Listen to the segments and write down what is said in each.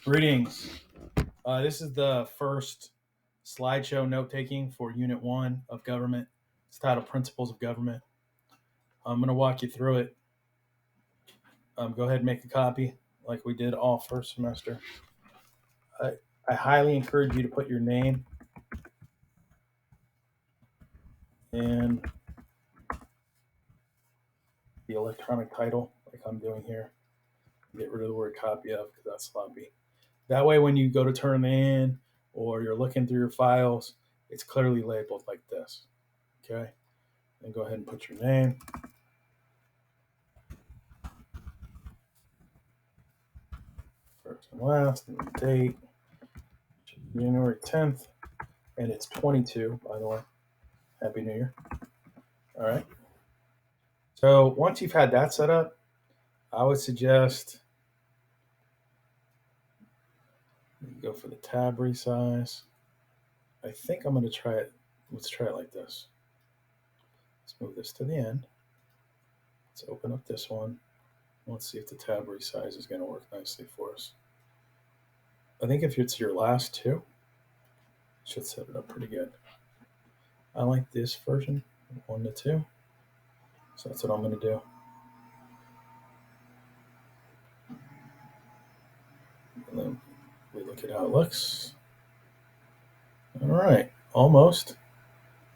Greetings. This is the first slideshow note taking for Unit 1 of Government. It's titled Principles of Government. I'm going to walk you through it. Go ahead and make a copy like we did all first semester. I highly encourage you to put your name and the electronic title, like I'm doing here. Get rid of the word copy of because that's sloppy. That way, when you go to turn in or you're looking through your files, it's clearly labeled like this. Okay? And go ahead and put your name. First and last, and the date, January 10th, and it's 22, by the way. Happy New Year. All right. So once you've had that set up, I would suggest you go for the tab resize. I think I'm going to try it. Let's try it like this. Let's move this to the end. Let's open up this one. Let's see if the tab resize is going to work nicely for us. I think if it's your last two, it should set it up pretty good. I like this version, 1 to 2. So that's what I'm going to do. And then we look at how it looks. All right, almost,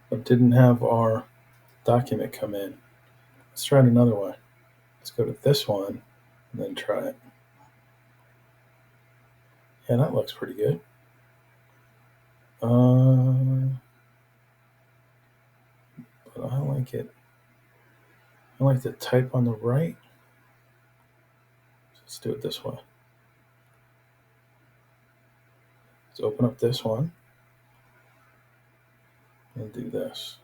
but didn't have our document come in. Let's try it another way. Let's go to this one and then try it. Yeah, that looks pretty good. But I like it. I like the type on the right. Let's do it this way. Let's open up this one and do this.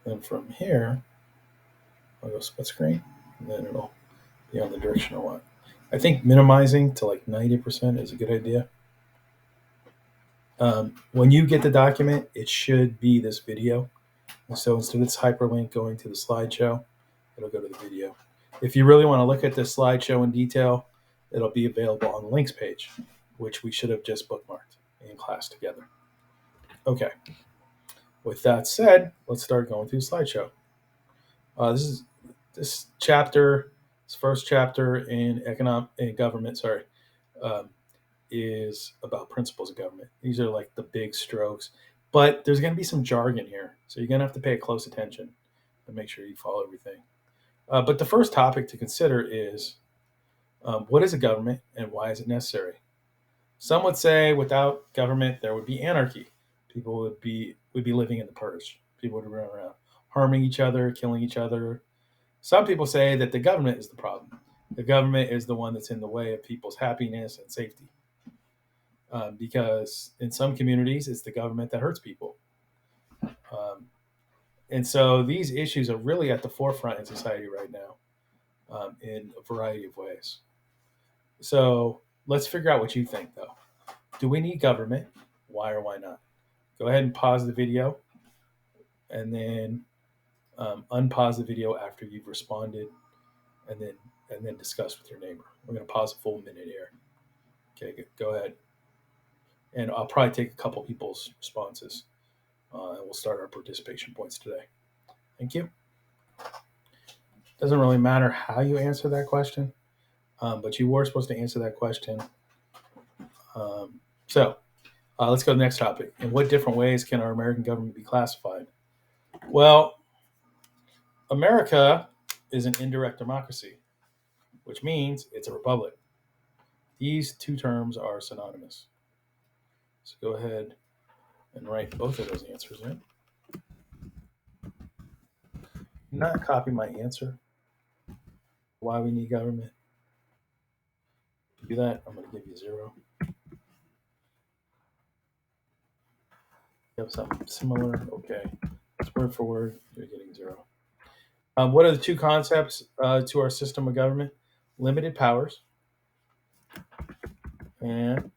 Then from here, I'll go split screen, and then it'll be on the direction I want. I think minimizing to like 90% is a good idea. When you get the document, it should be this video. So instead of this hyperlink going to the slideshow, it'll go to the video. If you really want to look at this slideshow in detail, it'll be available on the links page, which we should have just bookmarked in class together. Okay. With that said, let's start going through the slideshow. This chapter, this first chapter in government. Is about principles of government. These are like the big strokes, but there's going to be some jargon here, so you're going to have to pay close attention and make sure you follow everything. But the first topic to consider is what is a government and why is it necessary? Some would say without government there would be anarchy. People would be living in the purge. People would run around harming each other, killing each other. Some people say that the government is the problem. The government is the one that's in the way of people's happiness and safety. Because in some communities, it's the government that hurts people. And so these issues are really at the forefront in society right now in a variety of ways. So let's figure out what you think, though. Do we need government? Why or why not? Go ahead and pause the video and then unpause the video after you've responded and then discuss with your neighbor. We're going to pause a full minute here. Okay, go ahead. And I'll probably take a couple people's responses. And we'll start our participation points today. Thank you. Doesn't really matter how you answer that question, but you were supposed to answer that question. So let's go to the next topic. In what different ways can our American government be classified? Well, America is an indirect democracy, which means it's a republic. These two terms are synonymous. So go ahead and write both of those answers in. Not copy my answer. Why we need government. Do that, I'm going to give you 0. You have something similar. Okay, it's word for word. You're getting 0. What are the two concepts to our system of government? Limited powers, and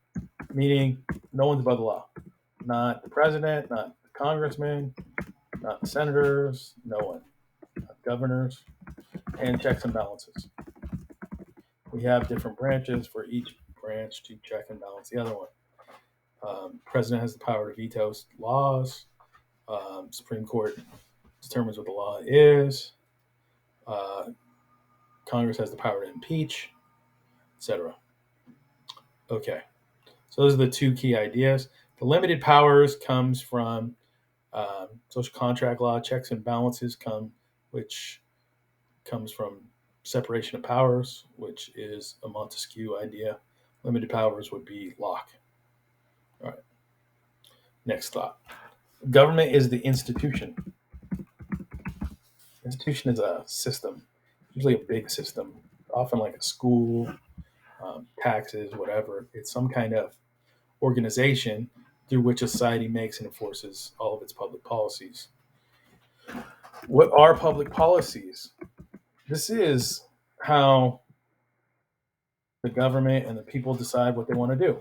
meaning no one's above the law. Not the president, not the congressman, not the senators, no one. Not governors, and checks and balances. We have different branches for each branch to check and balance the other one. President has the power to veto laws. Supreme Court determines what the law is. Uh, Congress has the power to impeach, etc. Okay, so those are the two key ideas. The limited powers comes from social contract law. Checks and balances which comes from separation of powers, which is a Montesquieu idea. Limited powers would be Locke. All right. Next thought. Government is the institution. Institution is a system, usually a big system, often like a school, taxes, whatever. It's some kind of organization through which a society makes and enforces all of its public policies. What are public policies? This is how the government and the people decide what they want to do.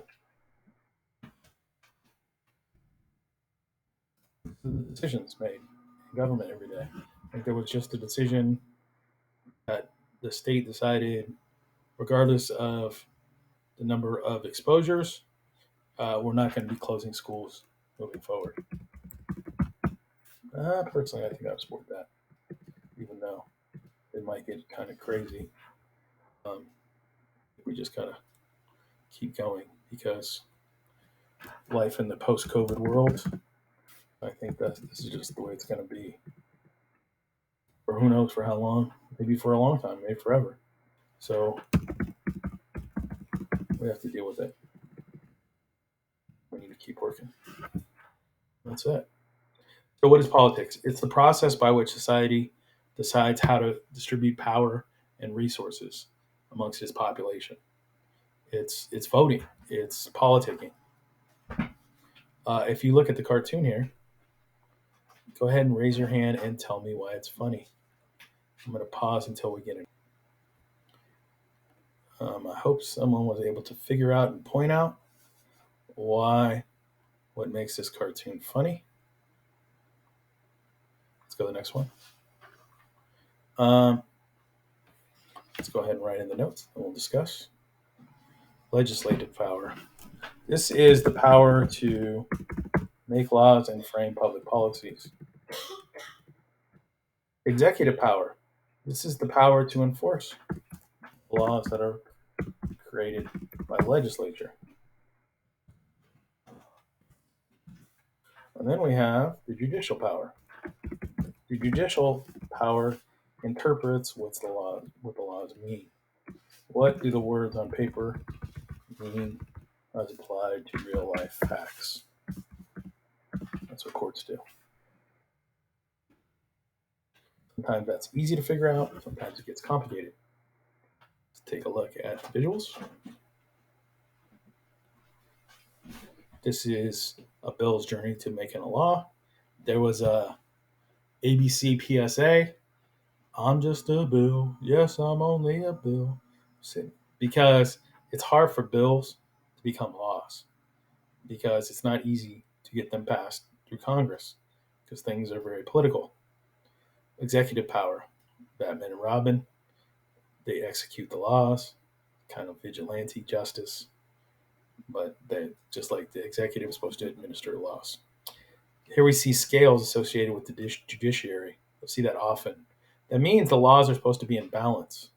The decisions made in government every day. I think there was just a decision that the state decided, regardless of the number of exposures, we're not going to be closing schools moving forward. Personally, I think I would support that, even though it might get kind of crazy. We just gotta keep going because life in the post-COVID world, I think that this is just the way it's going to be for who knows for how long, maybe for a long time, maybe forever. So we have to deal with it. We need to keep working. That's it. So what is politics? It's the process by which society decides how to distribute power and resources amongst its population. It's voting. It's politicking. If you look at the cartoon here, go ahead and raise your hand and tell me why it's funny. I'm going to pause until we get it. I hope someone was able to figure out and point out what makes this cartoon funny. Let's go to the next one. Let's go ahead and write in the notes and we'll discuss. Legislative power. This is the power to make laws and frame public policies. Executive power. This is the power to enforce laws that are created by the legislature. And then we have the judicial power. The judicial power interprets what the laws mean. What do the words on paper mean as applied to real life facts? That's what courts do. Sometimes that's easy to figure out. Sometimes it gets complicated. Let's take a look at the visuals. This is a bill's journey to making a law. There was a ABC PSA. I'm just a bill. Yes, I'm only a bill. Because it's hard for bills to become laws because it's not easy to get them passed through Congress because things are very political. Executive power. Batman and Robin. They execute the laws, kind of vigilante justice, but they just like the executive is supposed to administer laws. Here we see scales associated with the judiciary. You'll see that often. That means the laws are supposed to be in balance,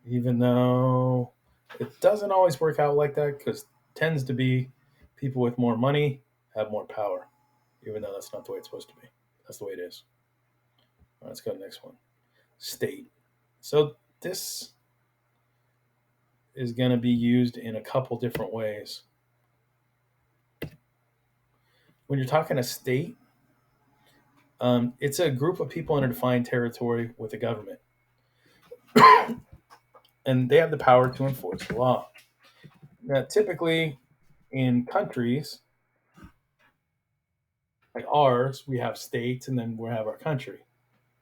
even though it doesn't always work out like that because it tends to be people with more money have more power, even though that's not the way it's supposed to be. That's the way it is. All right, let's go to the next one. State. So this is going to be used in a couple different ways. When you're talking a state, it's a group of people in a defined territory with a government. And they have the power to enforce the law. Now, typically in countries like ours, we have states and then we have our country,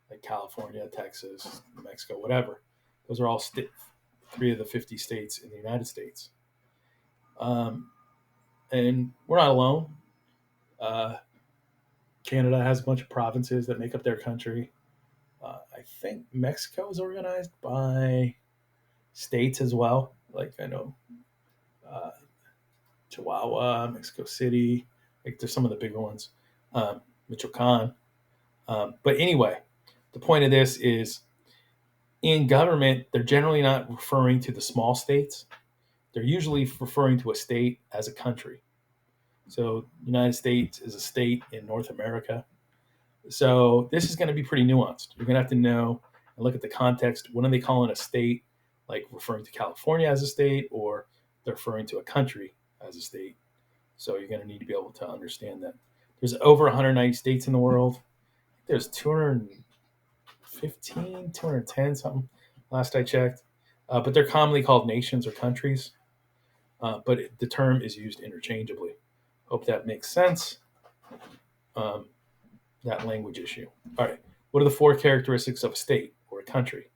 like California, Texas, Mexico, whatever. Those are all 3 of the 50 states in the United States. And we're not alone. Canada has a bunch of provinces that make up their country. I think Mexico is organized by states as well. Like I know uh, Chihuahua, Mexico City. Like there's some of the bigger ones, Michoacan. But anyway, the point of this is in government, they're generally not referring to the small states. They're usually referring to a state as a country. So, United States is a state in North America. So, this is going to be pretty nuanced. You're going to have to know and look at the context. When are they calling a state, like referring to California as a state, or they're referring to a country as a state? So, you're going to need to be able to understand that. There's over 190 states in the world. There's 215, 210 something last I checked. But they're commonly called nations or countries. The term is used interchangeably. Hope that makes sense. Um, that language issue. All right. What are the four characteristics of a state or a country?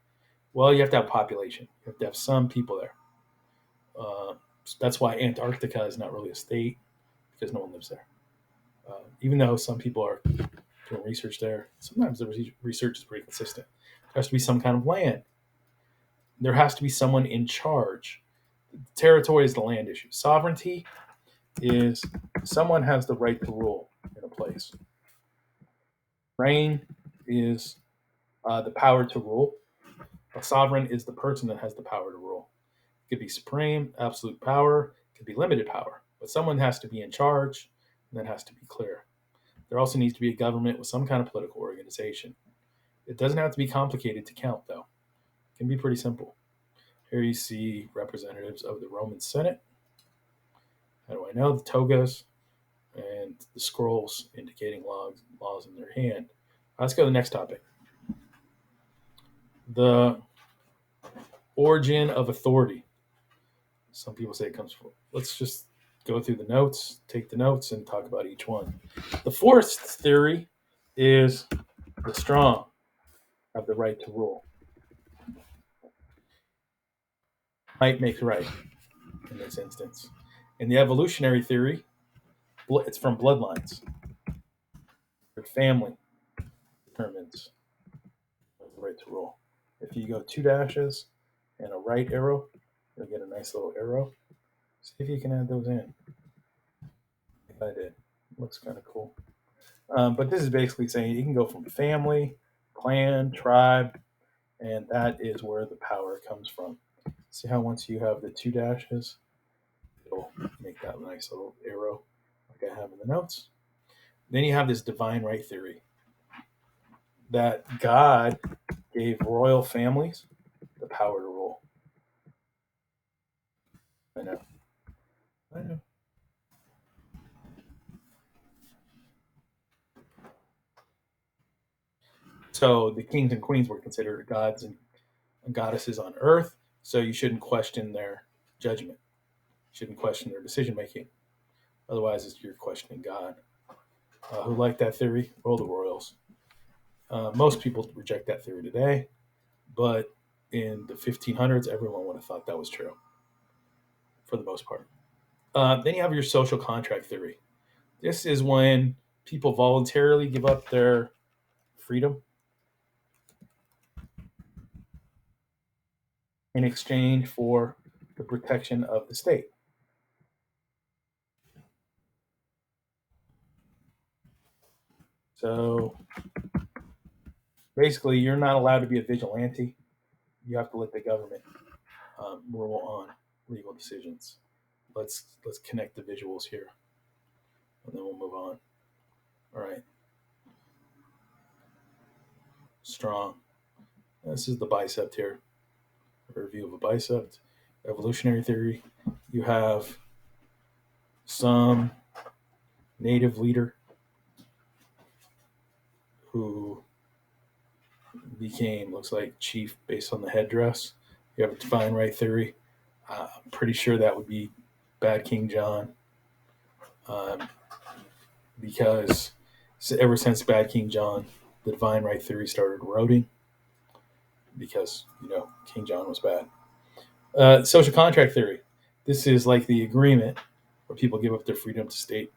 Well, you have to have population. You have to have some people there. Uh, that's why Antarctica is not really a state because no one lives there. Even though some people are doing research there, sometimes the research is pretty consistent. There has to be some kind of land. There has to be someone in charge. Territory is the land issue. Sovereignty is someone has the right to rule in a place. Reign is the power to rule. A sovereign is the person that has the power to rule. It could be supreme, absolute power, it could be limited power, but someone has to be in charge, and that has to be clear. There also needs to be a government with some kind of political organization. It doesn't have to be complicated to count, though. It can be pretty simple. Here you see representatives of the Roman Senate. How do I know? The togas and the scrolls indicating laws in their hand. Let's go to the next topic. The origin of authority. Some people say it comes from. Let's just go through the notes, take the notes, and talk about each one. The fourth theory is the strong have the right to rule. Might makes right in this instance. In the evolutionary theory, it's from bloodlines. Your family determines the right to rule. If you go two dashes and a right arrow, you'll get a nice little arrow. See if you can add those in. I did. Looks kind of cool. But this is basically saying you can go from family, clan, tribe, and that is where the power comes from. See how once you have the two dashes, it'll make that nice little arrow like I have in the notes. Then you have this divine right theory that God gave royal families the power to rule. I know. I know. So the kings and queens were considered gods and goddesses on earth, so you shouldn't question their judgment. You shouldn't question their decision making. Otherwise, you're questioning God. Who like that theory? Roll the Royals. Most people reject that theory today, but in the 1500s, everyone would have thought that was true for the most part. Then you have your social contract theory. This is when people voluntarily give up their freedom in exchange for the protection of the state. So basically, you're not allowed to be a vigilante. You have to let the government rule on legal decisions. Let's connect the visuals here, and then we'll move on. All right. Strong. This is the bicep here. A review of a bicep. Evolutionary theory. You have some native leader who became, looks like, chief based on the headdress. You have a divine right theory. I'm pretty sure that would be Bad King John. Because ever since Bad King John, the divine right theory started eroding because, King John was bad. Social contract theory. This is like the agreement where people give up their freedom to state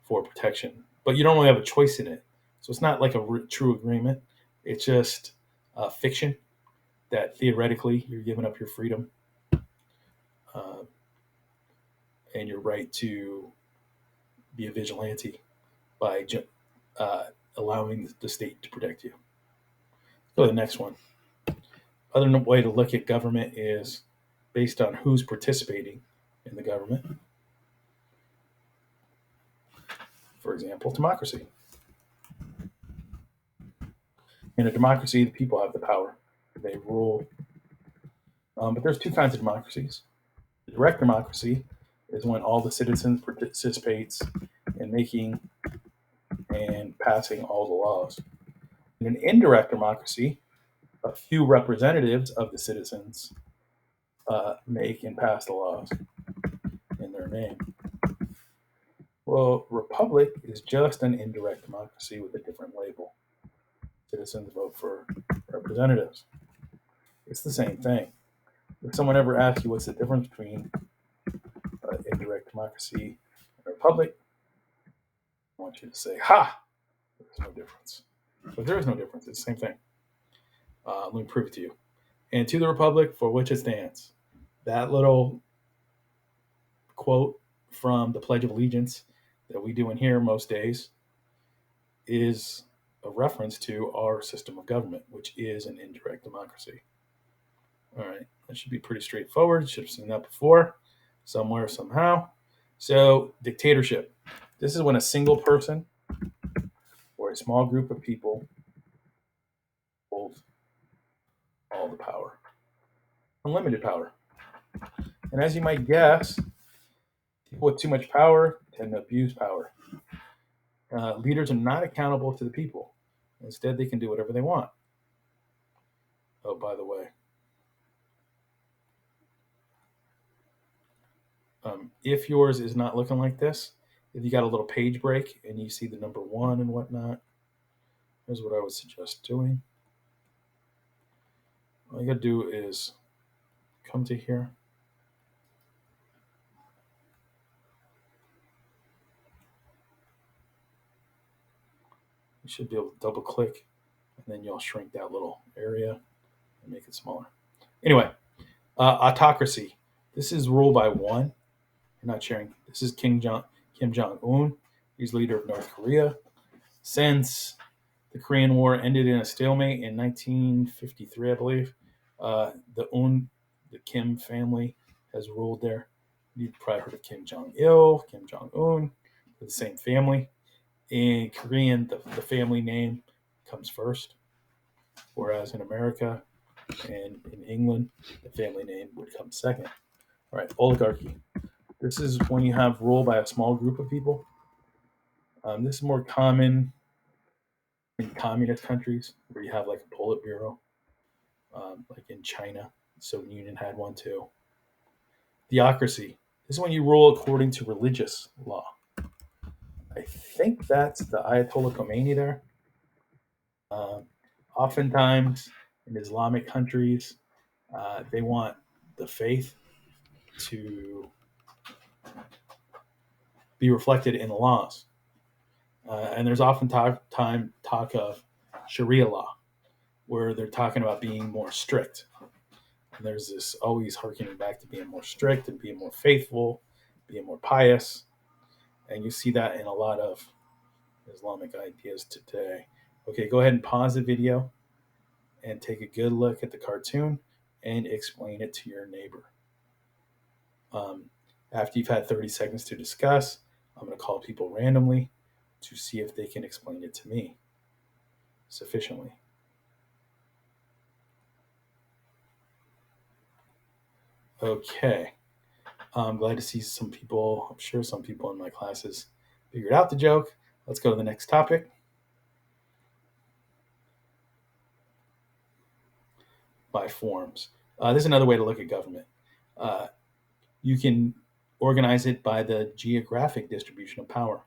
for protection, but you don't really have a choice in it. So it's not like a true agreement. It's just fiction that theoretically you're giving up your freedom. Uh, and your right to be a vigilante by allowing the state to protect you. Go to the next one. Other way to look at government is based on who's participating in the government. For example, democracy. In a democracy, the people have the power. They rule. But there's two kinds of democracies. The direct democracy is when all the citizens participates in making and passing all the laws. In an indirect democracy, a few representatives of the citizens make and pass the laws in their name. Well, republic is just an indirect democracy with a different label. Citizens vote for representatives. It's the same thing. If someone ever asks you what's the difference between indirect democracy and a republic, I want you to say, ha, there's no difference. But there is no difference. It's the same thing. Let me prove it to you. And to the republic for which it stands. That little quote from the Pledge of Allegiance that we do in here most days is a reference to our system of government, which is an indirect democracy. All right, that should be pretty straightforward. Should have seen that before, somewhere, somehow. So, dictatorship. This is when a single person or a small group of people hold all the power, unlimited power. And as you might guess, people with too much power tend to abuse power. Leaders are not accountable to the people. Instead, they can do whatever they want. Oh, by the way, if yours is not looking like this, if you got a little page break and you see the number 1 and whatnot, here's what I would suggest doing. All you got to do is come to here. You should be able to double click, and then you'll shrink that little area and make it smaller. Anyway, autocracy. This is rule by one. You're not sharing. This is Kim Jong-un. He's leader of North Korea. Since the Korean War ended in a stalemate in 1953, I believe, the Kim family has ruled there. You've probably heard of Kim Jong-il, Kim Jong-un. They're the same family. In Korean, the family name comes first, whereas in America and in England, the family name would come second. All right, oligarchy. This is when you have rule by a small group of people. This is more common in communist countries where you have like a Politburo, like in China. The Soviet Union had one too. Theocracy. This is when you rule according to religious law. I think that's the Ayatollah Khomeini there. Oftentimes in Islamic countries, they want the faith to be reflected in the laws. And there's often talk of Sharia law, where they're talking about being more strict. And there's this always harkening back to being more strict and being more faithful, being more pious. And you see that in a lot of Islamic ideas today. Okay, go ahead and pause the video and take a good look at the cartoon and explain it to your neighbor. After you've had 30 seconds to discuss, I'm going to call people randomly to see if they can explain it to me sufficiently. Okay. I'm glad to see some people, I'm sure some people in my classes figured out the joke. Let's go to the next topic. By forms. This is another way to look at government. You can organize it by the geographic distribution of power.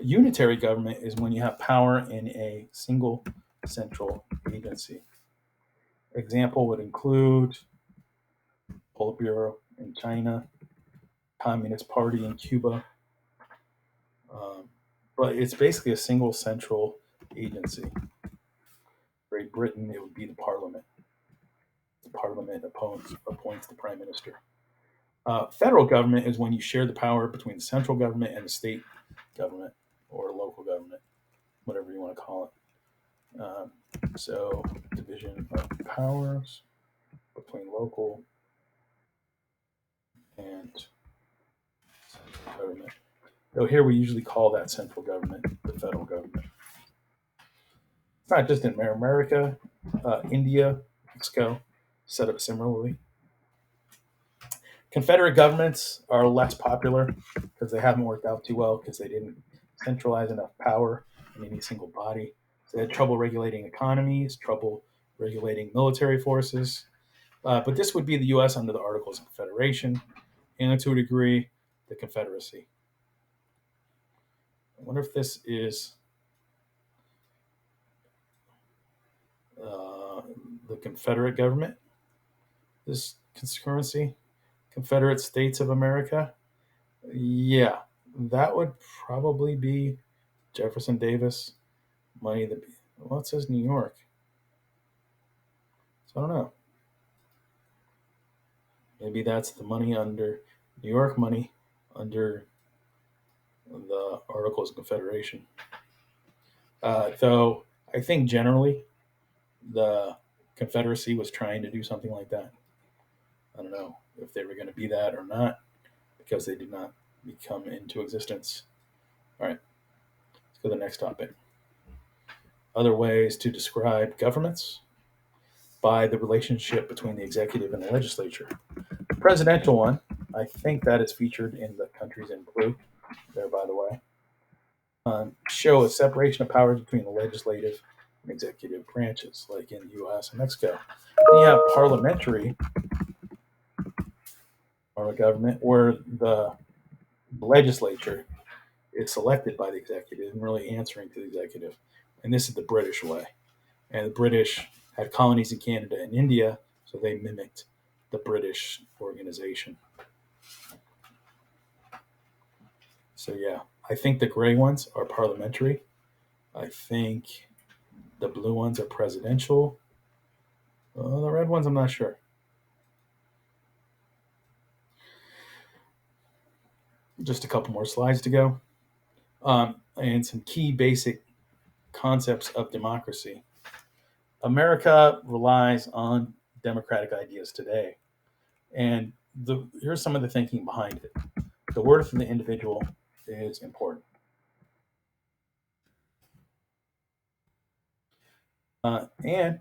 A unitary government is when you have power in a single central agency. Example would include Politburo in China, Communist Party in Cuba. But it's basically a single central agency. Great Britain, it would be the Parliament. The Parliament appoints the Prime Minister. Federal government is when you share the power between the central government and the state government or local government, whatever you want to call it. So, division of powers between local and central government. So, here we usually call that central government the federal government. It's not just in America, India, Mexico, set up similarly. Confederate governments are less popular because they haven't worked out too well because they didn't centralize enough power in any single body. So they had trouble regulating economies, trouble regulating military forces. But this would be the U.S. under the Articles of Confederation, and to a degree, the Confederacy. I wonder if this is uh, the Confederate government, this currency, Confederate States of America. Yeah, that would probably be Jefferson Davis money. That well, it says New York, so I don't know. Maybe that's the money under New York money under the Articles of Confederation. Though I think generally the Confederacy was trying to do something like that. I don't know if they were going to be that or not because they did not become into existence. All right, let's go to the next topic. Other ways to describe governments by the relationship between the executive and the legislature. The presidential one, I think that is featured in the countries in blue there, by the way, show a separation of powers between the legislative and executive branches, like in the U.S. and Mexico. Then you have parliamentary or a government where the legislature is selected by the executive and really answering to the executive. And this is the British way. And the British had colonies in Canada and India, so they mimicked the British organization. So, yeah, I think the gray ones are parliamentary. I think the blue ones are presidential. The red ones, I'm not sure. Just a couple more slides to go. And some key basic concepts of democracy. America relies on democratic ideas today. And here's some of the thinking behind it. The worth of the individual is important. And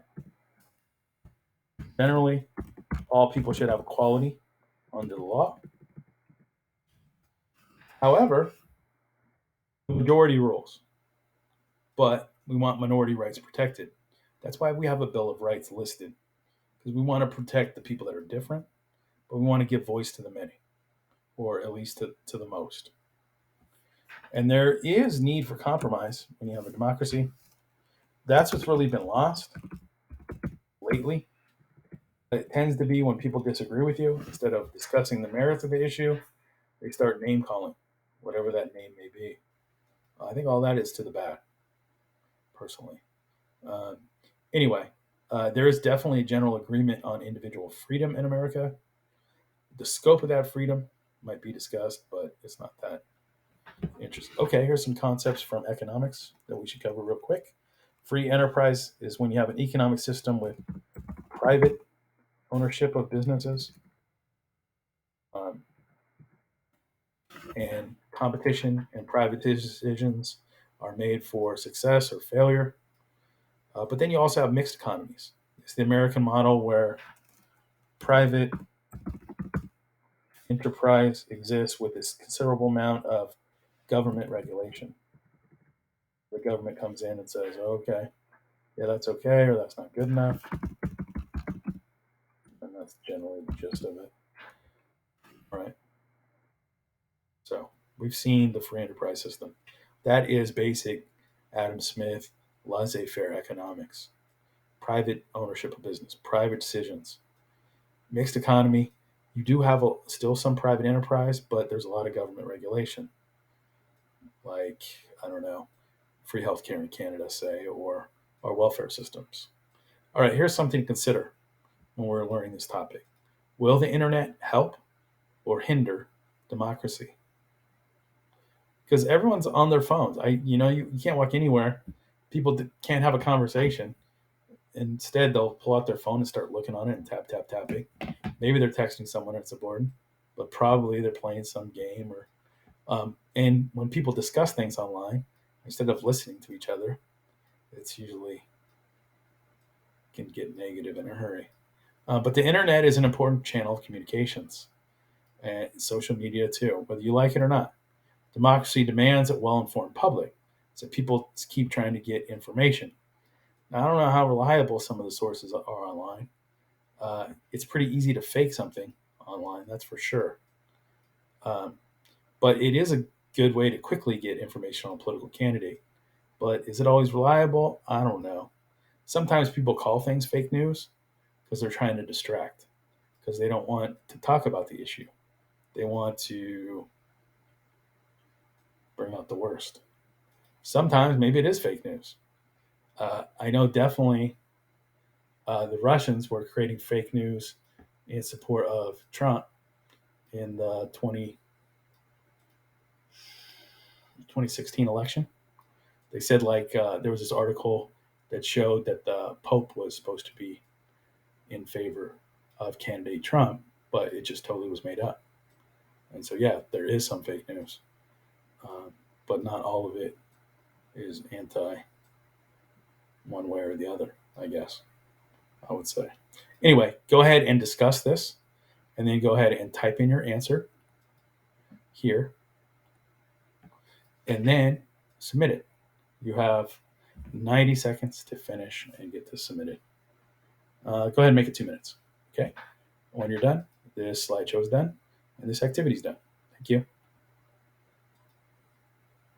generally, all people should have equality under the law. However, the majority rules, but we want minority rights protected. That's why we have a Bill of Rights listed, because we want to protect the people that are different, but we want to give voice to the many, or at least to the most. And there is need for compromise when you have a democracy. That's what's really been lost lately. It tends to be when people disagree with you, instead of discussing the merits of the issue, they start name calling, whatever that name may be. I think all that is to the bad, personally. Um, anyway, there is definitely a general agreement on individual freedom in America. The scope of that freedom might be discussed, but it's not that interesting. Okay, here's some concepts from economics that we should cover real quick. Free enterprise is when you have an economic system with private ownership of businesses, um, and competition and private decisions are made for success or failure. But then you also have mixed economies. It's the American model where private enterprise exists with this considerable amount of government regulation. The government comes in and says, oh, okay, yeah, that's okay, or that's not good enough. And that's generally the gist of it. All right. So we've seen the free enterprise system. That is basic Adam Smith laissez faire economics. Private ownership of business, private decisions. Mixed economy, you do have still some private enterprise, but there's a lot of government regulation. Like, I don't know, free healthcare in Canada, say, or our welfare systems. All right, here's something to consider when we're learning this topic. Will the internet help or hinder democracy. Because everyone's on their phones. You can't walk anywhere. People can't have a conversation. Instead, they'll pull out their phone and start looking on it and tap, tap, tapping. Maybe they're texting someone that's important, but probably they're playing some game. And when people discuss things online, instead of listening to each other, it's usually can get negative in a hurry. But the internet is an important channel of communications, and social media too, whether you like it or not. Democracy demands a well-informed public, so people keep trying to get information. Now, I don't know how reliable some of the sources are online. It's pretty easy to fake something online, that's for sure. Um, but it is a good way to quickly get information on a political candidate. But is it always reliable? I don't know. Sometimes people call things fake news because they're trying to distract, because they don't want to talk about the issue. They want to bring out the worst. Sometimes maybe it is fake news. I know definitely the Russians were creating fake news in support of Trump in the 2016 election. They said there was this article that showed that the Pope was supposed to be in favor of candidate Trump, but it just totally was made up. And so, yeah, there is some fake news, but not all of it is anti one way or the other, I guess, I would say. Anyway, go ahead and discuss this, and then go ahead and type in your answer here, and then submit it. You have 90 seconds to finish and get this submitted. Go ahead and make it 2 minutes. Okay. When you're done, this slideshow is done and this activity is done. Thank you.